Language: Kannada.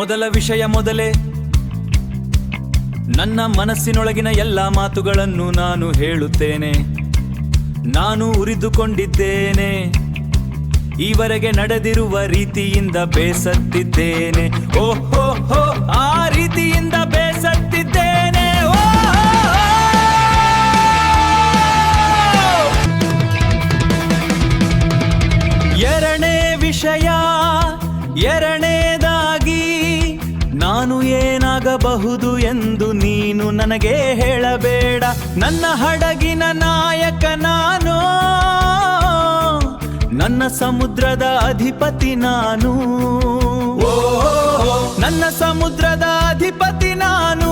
ಮೊದಲ ವಿಷಯ ಮೊದಲೇ ನನ್ನ ಮನಸ್ಸಿನೊಳಗಿನ ಎಲ್ಲ ಮಾತುಗಳನ್ನು ನಾನು ಹೇಳುತ್ತೇನೆ. ನಾನು ಉರಿದುಕೊಂಡಿದ್ದೇನೆ, ಈವರೆಗೆ ನಡೆದಿರುವ ರೀತಿಯಿಂದ ಬೇಸತ್ತಿದ್ದೇನೆ. ಓಹೋ ಹೋ, ಆ ರೀತಿಯಿಂದ ಬೇಸತ್ತಿದ್ದೇನೆ. ಎರಡನೇ ವಿಷಯ, ಎರಡನೇದಾಗಿ ನಾನು ಏನಾಗಬಹುದು ಎಂದು ನೀನು ನನಗೆ ಹೇಳಬೇಡ. ನನ್ನ ಹಡಗಿನ ನಾಯಕ ನಾನು, ನನ್ನ ಸಮುದ್ರದ ಅಧಿಪತಿ ನಾನು. ನನ್ನ ಸಮುದ್ರದ ಅಧಿಪತಿ ನಾನು.